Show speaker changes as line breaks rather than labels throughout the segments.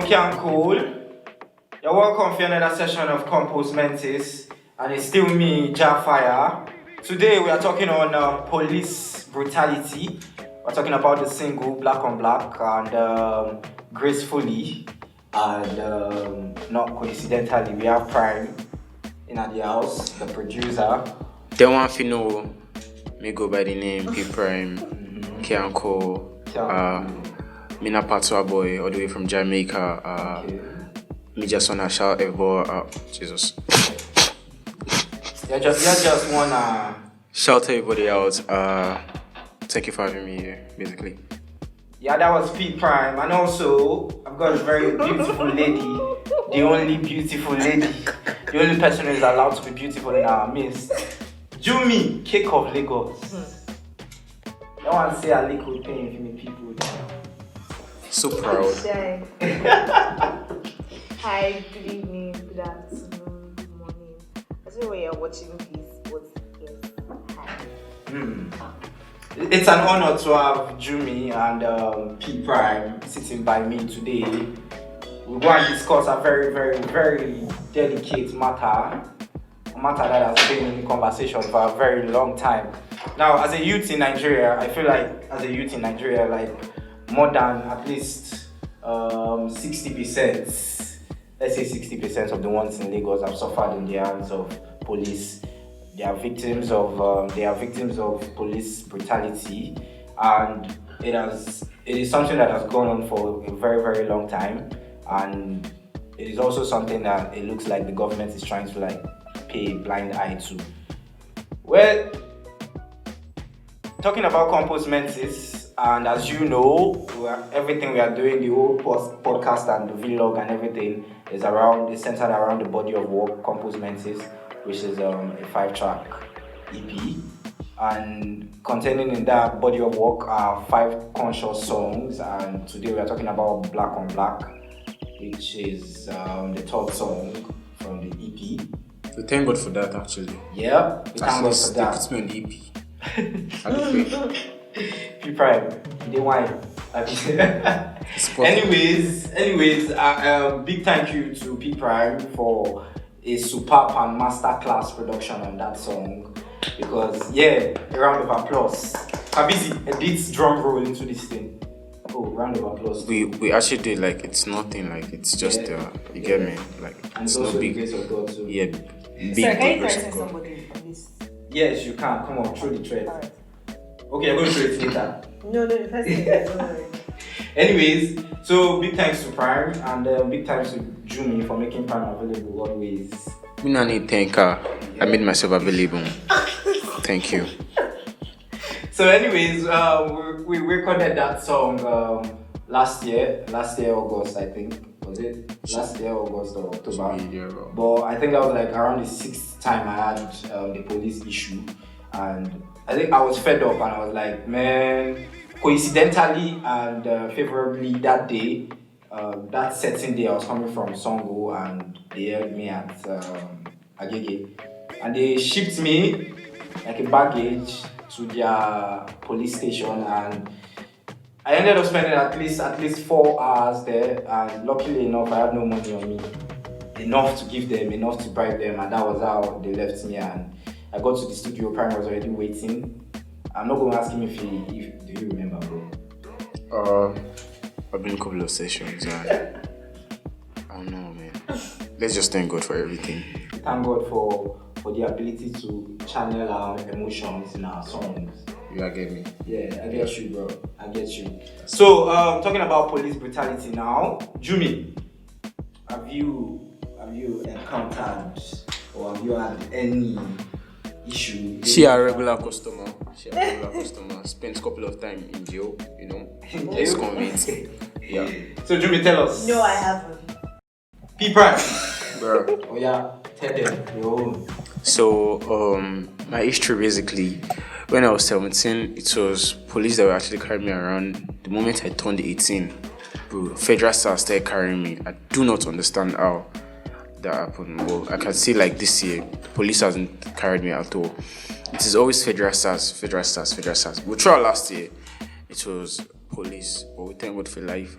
okay and cool. You're welcome for another session of Compos Mentis, and it's still me, Jafire. Today we are talking on police brutality. We're talking about the single Black on Black and gracefully, and not coincidentally, we have Prime in the house, the producer.
They want to know me go by the name P Prime, Kianko. Me na Patwa boy all the way from Jamaica. Me just wanna shout everybody Jesus.
You just wanna
shout everybody out. Thank you for having me here, basically.
Yeah, that was P Prime, and also I've got a very beautiful lady, the only beautiful lady, the only person who is allowed to be beautiful in our midst. Jumi, Cake of Lagos. I want to say a little thing for me people.
So proud.
Hi, good evening, good afternoon, good morning. I don't know where you're watching this, but yes, hi.
It's an honor to have Jumi and P Prime sitting by me today. We're going to discuss a very, very, very delicate matter. A matter that has been in the conversation for a very long time. Now, as a youth in Nigeria, I feel like more than at least 60%, let's say 60% of the ones in Lagos have suffered in the hands of police. They are victims of police brutality, and it is something that has gone on for a very, very long time, and it is also something that it looks like the government is trying to pay a blind eye to. Well, talking about Compos Mentis, and as you know, everything we are doing, the whole podcast and the vlog and everything is centered around the body of work, Compos Mentis, which is a 5-track EP, and containing in that body of work are 5 conscious songs, and today we are talking about Black on Black, which is the 3rd song from the EP.
We thank God for that, actually.
Yeah, we thank God for that.
It's me on the EP.
P Prime, they wine. Anyways, big thank you to P Prime for a superb and masterclass production on that song. Because a round of applause. Kabizi, a beat drum roll into this thing. Oh, round of applause.
We actually did it's nothing, it's just you get me,
and
it's
also
no big.
The grace of God too.
Yeah,
Sorry,
big
can you
grace
try
of
to
God.
somebody on this?
Yes, you can. Come on, throw the thread.
Alright.
Okay, I'm going to show it later.
No, the first thing, don't worry.
Anyways, so big thanks to Prime and big thanks to Jumi for making Prime available always.
We don't need thank her. I made myself available. Thank you.
So anyways, we recorded that song last year August, I think. Was it last year August or October? But I think that was around the 6th time I had the police issue, and I think I was fed up and I was like, man, coincidentally and favorably that day, that certain day I was coming from Songo, and they held me at Agege, and they shipped me like a baggage to their police station, and I ended up spending at least 4 hours there, and luckily enough I had no money on me, enough to give them, enough to bribe them, and that was how they left me. And I got to the studio, Prime was already waiting. I'm not going to ask him if do you remember, bro?
I've been in a couple of sessions. I don't know, man. Let's just thank God for everything.
Thank God for the ability to channel our emotions in our songs.
You get me?
Yeah, I get you, bro. I get you. So, talking about police brutality now, Jumi, have you encountered or have you had any issue?
She a regular customer. Spent a couple of time in jail, It's convinced. Yeah.
So Jumi, tell us.
No, I haven't.
P Prime.
Bro.
Oh yeah, tell them your own.
So, my history basically, when I was 17, it was police that were actually carrying me around. The moment I turned 18, bro, federal SARS started carrying me. I do not understand how that happened. Well, I can see this year, police hasn't carried me at all. It is always federal SARS. But throughout last year, it was police. But we thank God for life.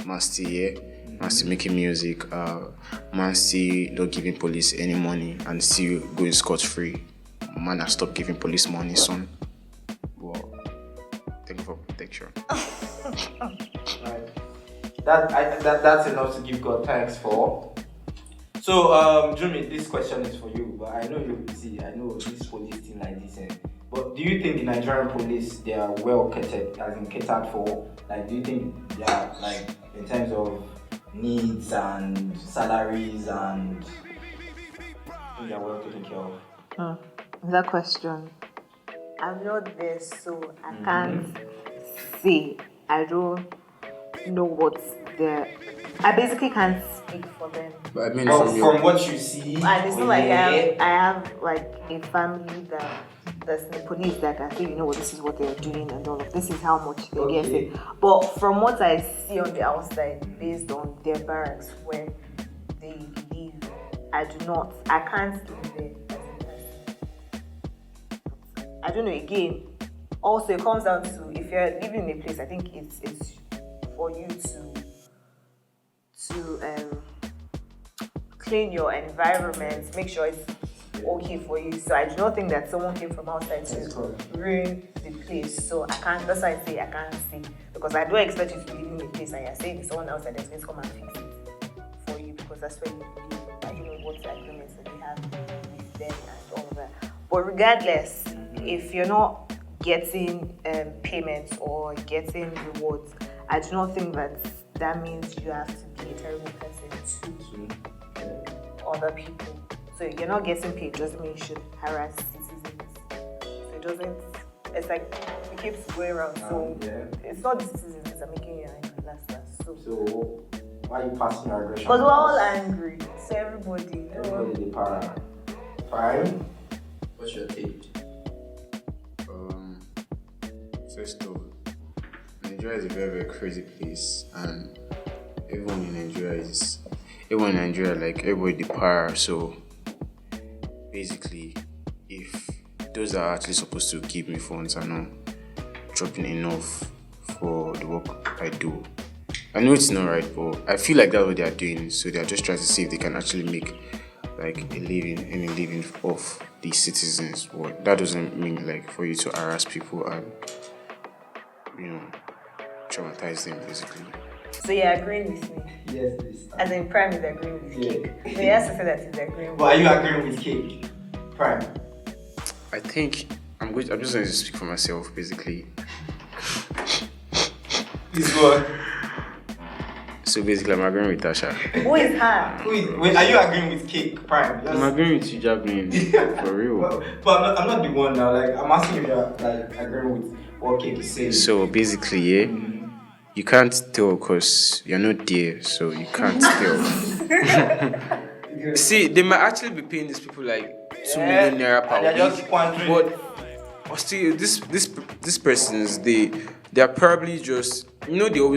Man still here. man still making music, man still not giving police any money and still going scot-free. Man has stopped giving police money soon. Wow. Thank you for protection.
Right. That's enough to give God thanks for. So, Jimmy, this question is for you, but I know I know this police thing like this. But do you think the Nigerian police, they are well catered for? Like, do you think they are, like, in terms of needs and salaries and they are well taken care of?
That question. I'm not there, so I can't say. I don't know what's there. I basically can't speak for them.
But I mean,
from what you see,
and it's not like I have like a family that's in the police that can say, this is what they're doing and all of this is how much they're getting. But from what I see on the outside, based on their barracks where they live, I can't live there. I don't know, again, also it comes down to, if you're living in a place, I think it's for you to clean your environment, make sure it's okay for you. So I do not think that someone came from outside to ruin the place. So that's why I say I can't say, because I don't expect you to live in a place and you're saying there's someone outside that's going to come and fix it for you, because that's where you live. I don't know what the agreements that they have with them and all of that. But regardless, if you're not getting payments or getting rewards, I do not think that means you have to be a terrible person to other people. So you're not getting paid doesn't mean you should harass citizens. So it's like it keeps going around. So it's not the citizens that are making you angry. That's
so why are you passing your aggression?
Because we're all angry. So everybody
the para. Prime? What's your take?
First of all, Nigeria is a very, very crazy place, and everyone in Nigeria, like everybody the power. So basically, if those are actually supposed to give me funds are not dropping enough for the work I do, I know it's not right, but I feel like that's what they are doing. So they are just trying to see if they can actually make like any living off the citizens. But that doesn't mean like for you to harass people and traumatize them basically.
So you're agreeing with me?
Yes, please.
As in Prime is agreeing with Cake. So he has to say that he's agreeing.
But are you agreeing with Cake? Prime?
I think I'm just going to speak for myself basically.
Please go on.
So basically I'm agreeing with Tasha.
Who is her?
Wait, are you agreeing with Cake? Prime?
I'm agreeing with you, Jahblend. For real.
But I'm not the one now. Like, I'm asking if you're like agreeing with what Cake is saying.
So basically, you can't tell because you're not there, so you can't tell. See, they might actually be paying these people like 2 million naira per week, but still, these persons they are probably just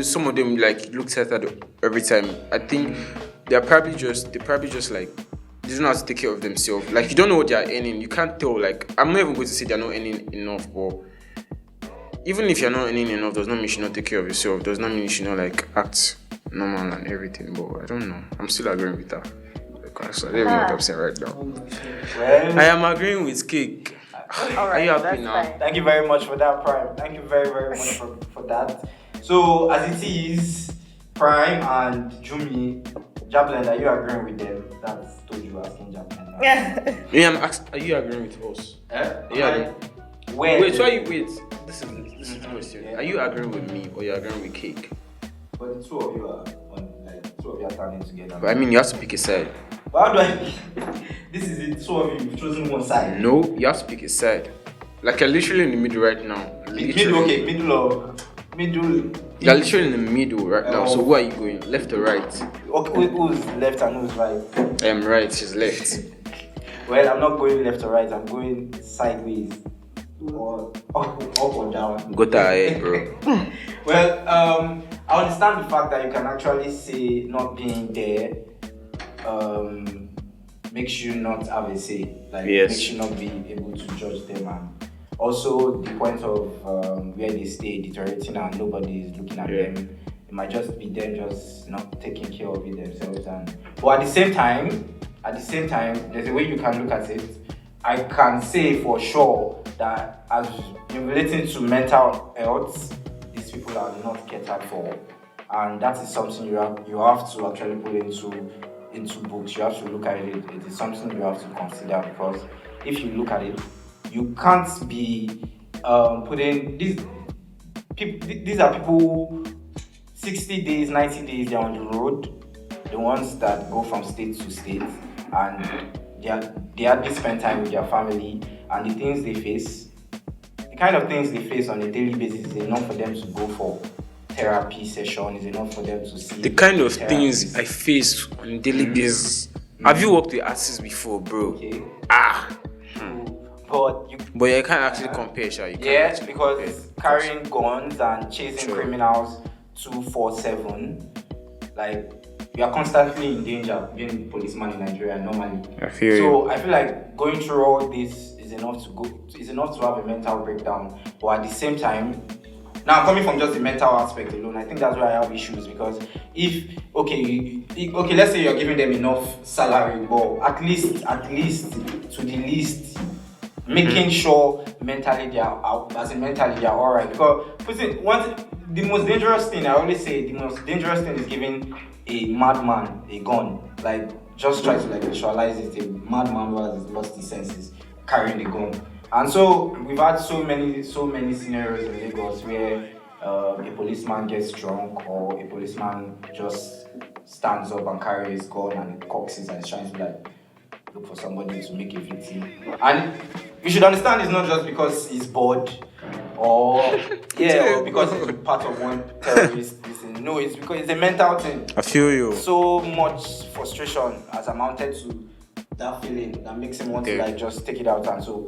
some of them like look at that every time. I think they probably just like they don't know how to take care of themselves. Like you don't know what they are earning. You can't tell. Like I'm not even going to say they're not earning enough, but even if you're not earning enough, does not mean you should not take care of yourself. Does not mean you should not like act normal and everything. But I don't know. I'm still agreeing with that. Because I don't know what I'm saying right now. Well, I am agreeing with Cake. Are you happy now?
Fine.
Thank you very much for that, Prime. Thank you very, very much for that. So as it is, Prime and Jumi, Jahblend, are you agreeing with them? That's told you asking Jahblend.
Yeah.
Are you agreeing with us? Wait. This is the question. Yeah. Are you agreeing with me or you agreeing with Cake?
But the two of you are standing together.
But I mean, you have to pick a side.
But how do I? This is it. Two of you, you've chosen one side.
No, you have to pick a side. Like you're literally in the middle right now.
Middle.
You're literally in the middle right now. So where are you going? Left or right?
Okay, who's left and who's right?
I am right. She's left.
Well, I'm not going left or right. I'm going sideways. Or up or down.
Go to head, bro.
Well, I understand the fact that you can actually say not being there makes you not have a say. Like makes you not be able to judge them, and also the point of where they stay deteriorating and nobody is looking at them. It It might just be them just not taking care of it themselves. But at the same time, there's a way you can look at it. I can say for sure that as relating to mental health, these people are not catered for, and that is something you have to actually put into books. You have to look at it. It is something you have to consider, because if you look at it, you can't be putting these people. These are people 60 days, 90 days. They're on the road. The ones that go from state to state, and they hardly spend time with their family, and the things they face, the kind of things they face on a daily basis is enough for them to go for therapy session, is enough for them to see
the kind of
therapists.
Things I face on a daily basis. Have you worked with artists before, bro?
Okay. But
you can't actually compare, Sha. You can't actually
because
compare.
carrying guns and chasing criminals 247, like, you are constantly in danger being a policeman in Nigeria normally. I feel like going through all this is enough to have a mental breakdown. But at the same time, now coming from just the mental aspect alone, I think that's where I have issues, because if let's say you're giving them enough salary, but at least to the least, making sure mentally they are alright. Because the most dangerous thing, I always say, the most dangerous thing is giving a madman a gun. Like, just try to visualize it, a madman who has lost his senses carrying a gun. And so we've had so many scenarios in Lagos where a policeman gets drunk, or a policeman just stands up and carries his gun and he cocks it and is trying to look for somebody to make a victim. And you should understand, it's not just because he's bored or because he's part of one terrorist. No, it's because it's a mental thing.
I feel you.
So much frustration has amounted to that feeling that makes him want to just take it out, and so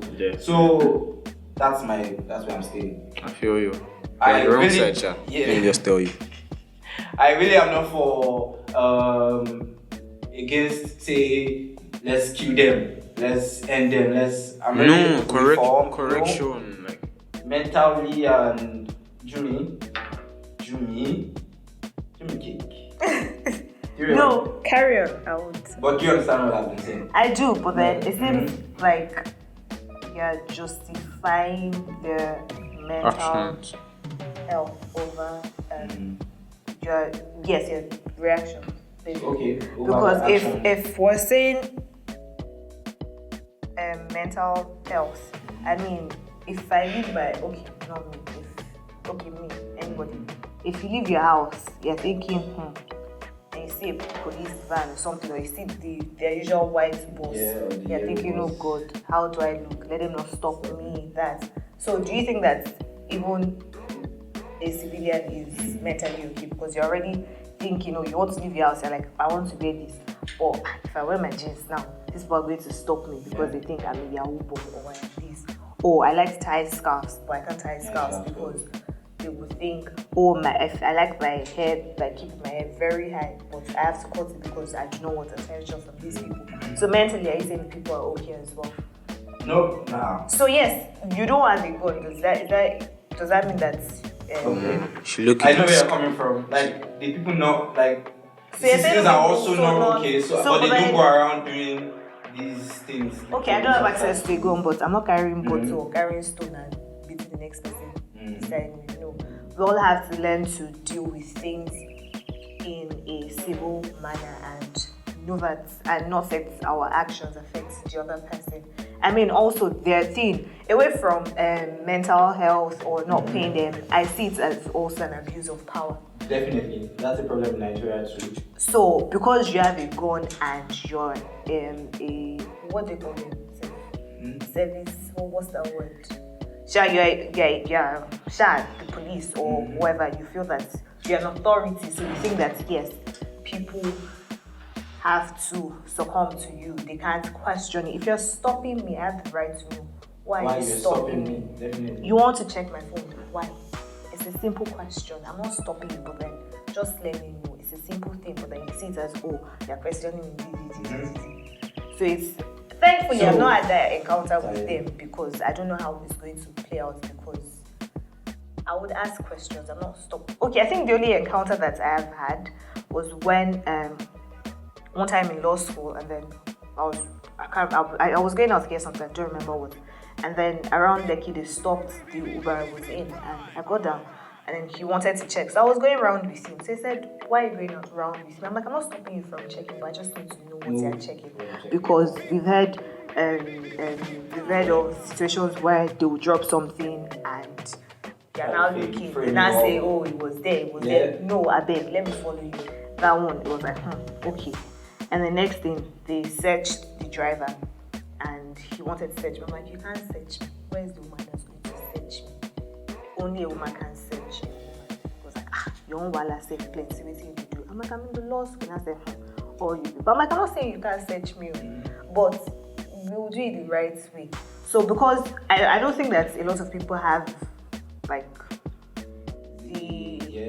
that's where I'm staying.
I feel you.
Let
me just tell you.
I really am not for against, say, let's kill them, let's end them,
correction, like
mentally and Jimmy cake.
No, carry on. I would.
But do you understand what I've been saying?
I do, but then it seems like you're justifying the mental health over your reaction.
Okay.
Because if we're saying mental health, I mean, if I live by anybody, if you leave your house, you're thinking, and you see a police van or something, or you see their usual white bus, you're thinking, oh God, how do I look? Let them not stop me. That. So do you think that even a civilian is mentally okay? Because you're already thinking, you want to leave your house, you're like, I want to wear this. Or if I wear my jeans now, these people are going to stop me because they think I'm a Yahoo boy or I am this. Or I like to tie scarves, but I can't tie scarves because they would think, I like my hair, keeping my hair very high, but I have to cut it because I do not want attention from these people. So mentally, are you saying people are okay as well?
No, nah.
So yes, you don't have a gun. Does that mean that?
I know where you're coming from. Like, the people not like. Citizens are also not okay, but they don't go around doing these things.
Okay, I don't have access to a gun, but I'm not carrying bottles or carrying stone and beating the next person beside me. No, we all have to learn to deal with things in a civil manner and know that and not affect our actions, affect the other person. I mean, also their thing away from mental health or not paying them. I see it as also an abuse of power.
Definitely, that's a problem in Nigeria too.
So, because you have a gun and you're a what they call it, service. What's that word? You're the police or whoever. You feel that you're an authority, so you think that yes, people have to succumb to you. They can't question it. If you're stopping me, I have the right to know why you're stopping me.
Definitely.
You want to check my phone? Why? It's a simple question. I'm not stopping you, but then just let me know. It's a simple thing, but then you see it as, you're questioning me. So it's thankfully I'm not at that encounter with them because I don't know how it's going to play out because I would ask questions. I'm not stopped. Okay, I think the only encounter that I have had was when one time in law school, and then I was going out to get something. I don't remember what. And then around Lekki, they stopped the Uber I was in, and I got down. And then he wanted to check. So I was going around with him. So he said, why are you going around with me? I'm like, I'm not stopping you from checking, but I just need to know what you're checking. Because we've heard of situations where they will drop something and they're now looking. They now say, oh, it was there, there. No, I beg, let me follow you. That one, it was like, okay. And the next thing, they searched the driver and he wanted to search me. I'm like, you can't search me. Where's the woman that's going to search me? Only a woman can search. He was like, your own wala safe plenty, what you do? I'm like, I'm in the law school. And I said, all you do. But I'm like, I'm not saying you can't search me, but we'll do it the right way. So because I don't think that a lot of people have like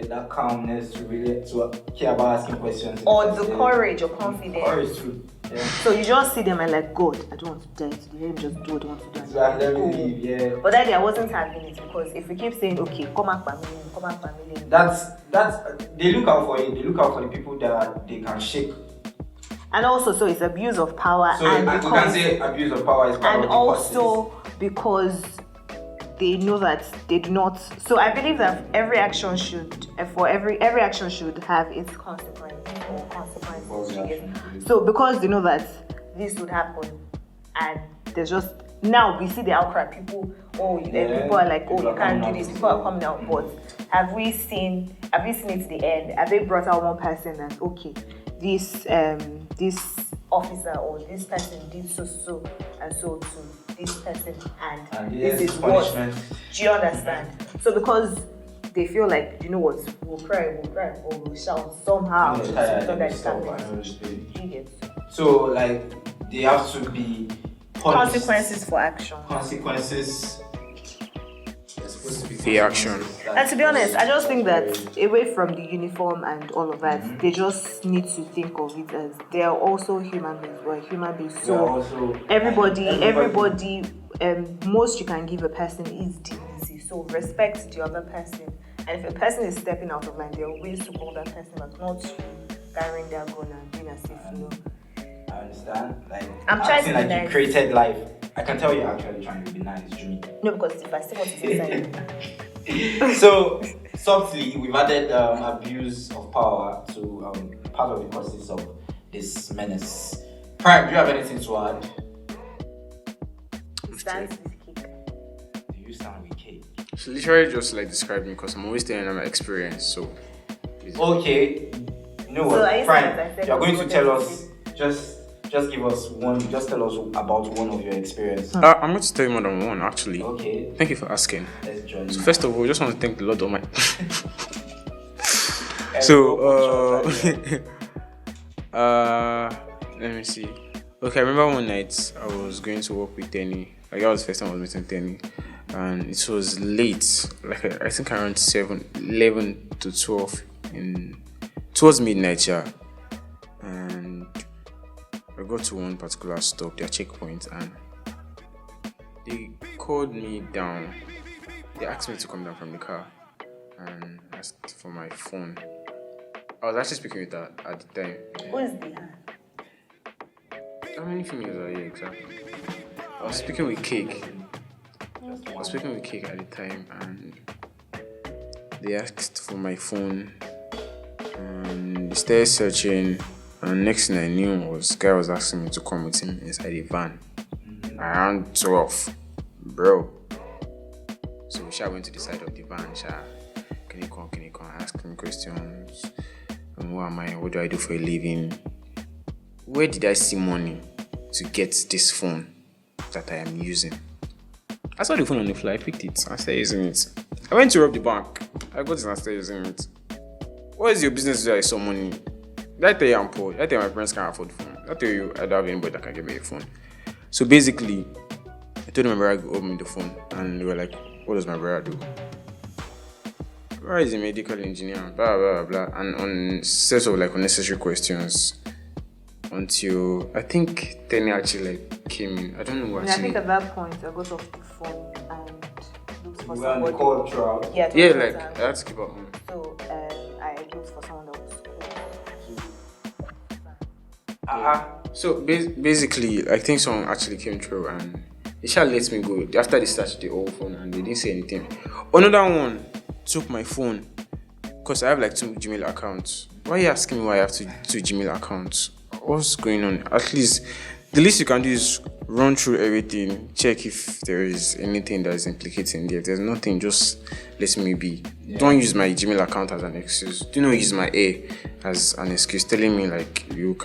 that calmness to really to care about asking questions.
Or the courage or confidence.
Courage too. Yeah.
So you just see them and like, God, I don't want to die today. Let me just do what I want to do.
So I let me leave, yeah.
But that day I wasn't having it because if we keep saying, okay, come back family.
That's they look out for it. They look out for the people that they can shake.
And also, so it's abuse of power.
So
and
you can say abuse of power is part
and
of the
also because they know that they do not. So I believe that every action should have its consequences or consequences. So because they know that this would happen, and there's just now we see the outcry. People, people are like, you can't do this. People are coming out, but have we seen it to the end? Have they brought out one person that this officer or this person did so and so to this person, and this is punishment. What do you understand? So because they feel like, you know what, we'll cry or we'll shout somehow
so like they have to be punished.
Consequences for action.
Consequences.
The action.
And to be honest, I just think that away from the uniform and all of that, they just need to think of it as they are also human beings. We're human beings. So everybody, most you can give a person is dignity. So respect the other person. And if a person is stepping out of line, there are ways to call that person, but not carrying their gun and being as if
I understand. Like
I'm trying to be
like
nice.
You created life. I can tell you're actually trying to be nice, Jimmy.
No, because if I see what is inside.
So softly, we've added abuse of power to part of the causes of this menace. Prime, do you have anything to add?
Stands with cake.
Do you stand with cake?
She literally just like described me because I'm always telling them my experience. So
okay, you know what?
So
Prime, you're going to tell us just give us one. Just tell us about one of your experiences.
I'm going to tell you more than one, actually.
Okay.
Thank you for asking.
Let's join.
So first of all, I just want to thank the Lord Almighty. So, let me see. Okay, I remember one night I was going to work with Tenny. Like that was the first time I was meeting Tenny, and it was late. Like I think around 11 to 12 towards midnight, yeah. And I got to one particular stop, their checkpoint, and they called me down. They asked me to come down from the car and asked for my phone. I was actually speaking with her at the time.
Who is the her?
How many females are here exactly? I was speaking with Cake. at the time, and they asked for my phone. And they started searching. And next thing I knew was guy was asking me to come with him inside the van around 12, bro. So Sha went to the side of the van. Sha, can you come? Ask me questions. Who am I? What do I do for a living? Where did I see money to get this phone that I am using? I saw the phone on the fly. I picked it. I started using it. I went to rob the bank. I got it and I started using it. What is your business where I saw money? Did I tell you I'm poor? Did I tell you my parents can't afford the phone? Did I tell you I don't have anybody that can give me a phone? So basically, I told my brother to open me the phone, and they were like, what does my brother do? Where is a medical engineer? Blah, blah, blah. And on sets of like unnecessary questions until I think Tenny actually like came in. I don't know what
I think at that point I got off the phone and looked for
You were on the
somebody.
call throughout.
Yeah,
Yeah,
towards
like
her.
I had to keep up.
So I looked for someone that was cool.
So basically, I think someone actually came through and they shall let me go. After they started the old phone and they didn't say anything. Another one took my phone because I have like 2 Gmail accounts. Why are you asking me why I have two Gmail accounts? What's going on? At least the least you can do is run through everything, check if there is anything that is implicating there. If there's nothing, just let me be. Yeah. Don't use my Gmail account as an excuse. Do not use my A as an excuse, telling me like you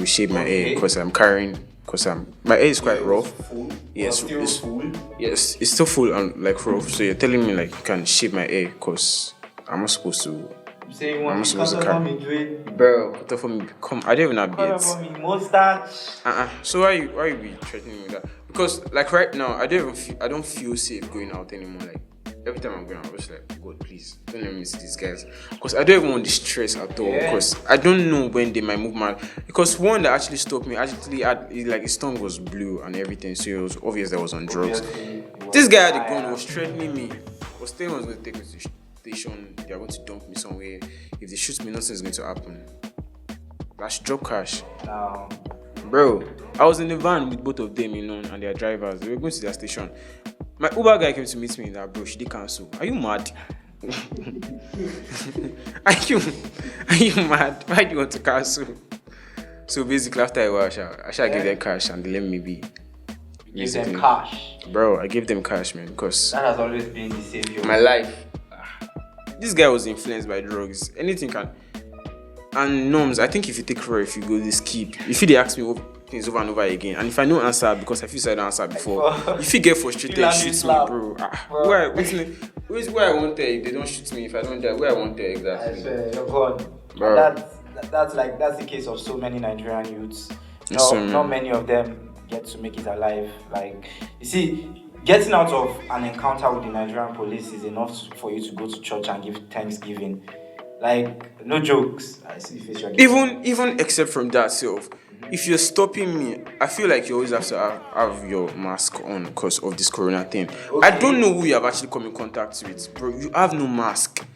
shave my A because I'm carrying. Because my hair is quite rough.
Full.
Yes, it's
full.
Yes, it's still full and like rough. So you're telling me like you can shave my hair because I'm not supposed to.
You say you want to cut for me,
bro. Cut for me. Come, I don't even have beards.
Cut for me, mustache.
So why you be threatening me with that? Because like right now, I don't feel safe going out anymore. Like every time I'm going out, I'm just like, God, please don't let me see these guys. Because I don't even want the stress at all. Because I don't know when they might move mad. Because one that actually stopped me actually had like his tongue was blue and everything, so it was obvious that I was on drugs. This guy had a gun, was threatening me. Was telling me he was going to take me to the station. They are going to dump me somewhere. If they shoot me, nothing is going to happen. That's drop cash.
No.
Bro, I was in the van with both of them, and their drivers. They were going to their station. My Uber guy came to meet me in that, bro, she did cancel. Are you mad? Are you mad? Why do you want to cancel? So basically, after a while, I shall give them cash and they let me be.
Give them cash?
Bro, I gave them cash, man, because
that has always been the savior.
My life. This guy was influenced by drugs. Anything can. And norms, I think if you take raw, if you go this keep, if they ask me things over and over again, and if I don't answer because I feel I don't answer before, if you get frustrated, shoot me, bro. Where I won't tell if they don't shoot me, if I don't die, where I won't tell exactly.
I swear, you're gone. Bro. That's the case of so many Nigerian youths. Not many of them get to make it alive. Like, you see, getting out of an encounter with the Nigerian police is enough for you to go to church and give thanksgiving. Like, no jokes. I see the face you're getting.
Even except from that self, if you're stopping me, I feel like you always have to have your mask on because of this corona thing. Okay. I don't know who you have actually come in contact with, bro. You have no mask.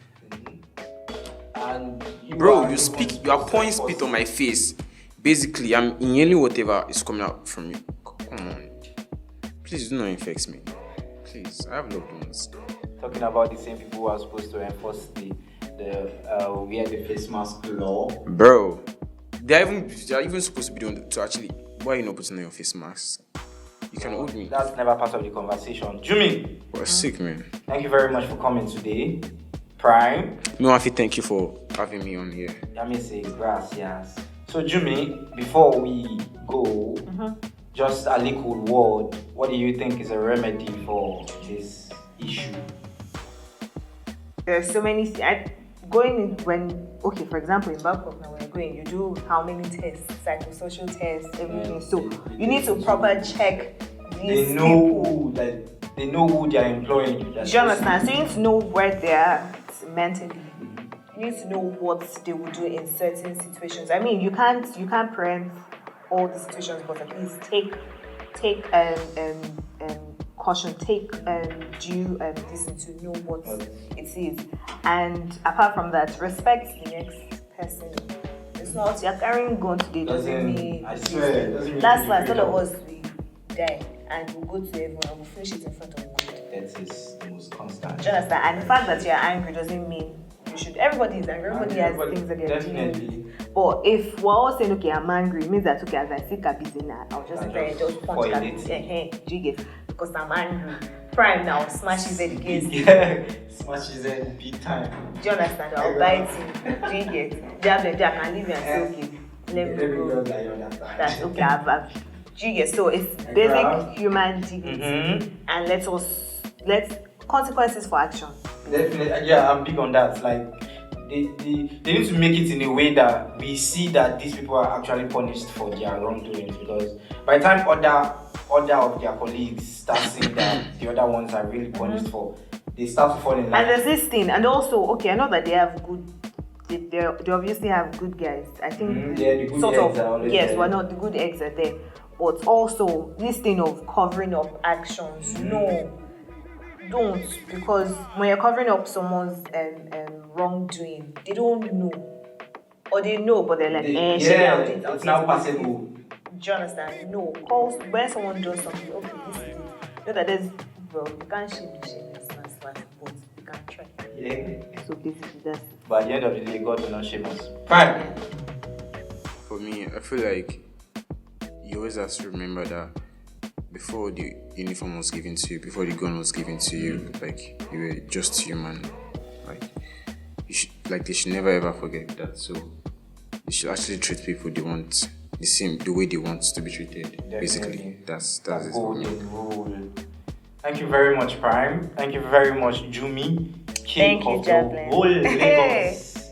And
you are pouring spit on my face. Basically, I'm inhaling whatever is coming out from you. Come on. Please do not infect me. Please, I have loved ones.
Talking about the same people who are supposed to enforce the wear the face mask law.
Bro, they are even supposed to be doing to actually. Why are you not putting on your face mask? You can hold me.
That's never part of the conversation. Jimmy,
we're sick, man.
Thank you very much for coming today. Prime.
No, Afi, thank you for having me on here.
Let me say gracias. So, Jimmy, before we go, just a little word. What do you think is a remedy for this issue?
There's so many. For example, in Bangkok now when you're going, you do how many tests, psychosocial tests, everything. So you need to proper check these people.
They know who they are employing.
Do you understand? So you need to know where they are mentally. You need to know what they will do in certain situations. I mean, you can't preempt all the situations, but at least take caution, take due listen to know what it is. And apart from that, respect the next person. It's not you're carrying gun today doesn't mean
I swear it doesn't mean
that's why all of us we die and we'll go to heaven and we'll finish it in front of God.
That is the most constant.
Do you understand? And the fact that you're angry doesn't mean you should. Everybody is angry. Everybody has things that they're dealing with. But if we're all saying, okay, I'm angry, it means that, okay, as I see Kabiz in that, I'll just sit there and just punch Kabiz. Do you get? Because I'm angry. Prime now, smash his head against me.
Smash his head big time.
Do you understand? I'll bite him. Do you get? Jahblend, I can leave you and say, okay, let me go. That's okay, do you get? So it's basic human dignity. And let's consequences for action.
Definitely, yeah, I'm big on that. Like, they need to make it in a way that we see that these people are actually punished for their wrongdoings. Because by the time other of their colleagues start seeing that the other ones are really punished for, they start to fall in line.
And there's this thing, and also, okay, I know that they have good. They obviously have good guys. I think
the good
sort
eggs
of
are always
yes,
there.
well, not the good eggs are there, but also this thing of covering up actions. No. don't, because when you're covering up someone's wrongdoing, they don't know, or they know, but they're like,
it's now possible.
Do you understand? No, calls when someone does something. Okay, this is it. Know that there's you can't shame, but you can try.
Yeah.
So basically, that's.
But at the end of the day, God will not shame us. Fine.
For me, I feel like you always have to remember that before the uniform was given to you, before the gun was given to you, like you were just human. Like they should never ever forget that. So you should actually treat people the way they want to be treated.
Definitely.
Basically, that's it for me.
Rule. Thank you very much, Prime. Thank you very much, Jumi.
Thank you, Jahblend.
Whole Lagos.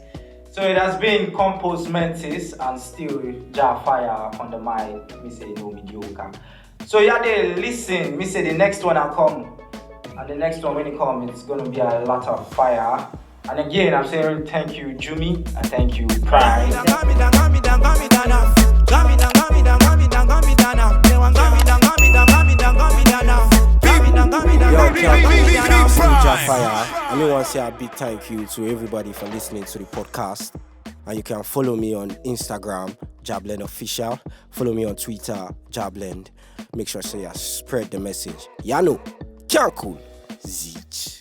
So it has been Compos Mentis and still Fire on the mic. Me say no mediocre. So yeah, they listen. Me say the next one will come, and the next one when it comes, it's gonna be a lot of fire. And again, I'm saying thank you, Jumi, and thank you, Prime.
I mean, want to say a big thank you to everybody for listening to the podcast. And you can follow me on Instagram, Jahblend Official. Follow me on Twitter, Jahblend. Make sure you spread the message. Yano, can't cool. Zeech.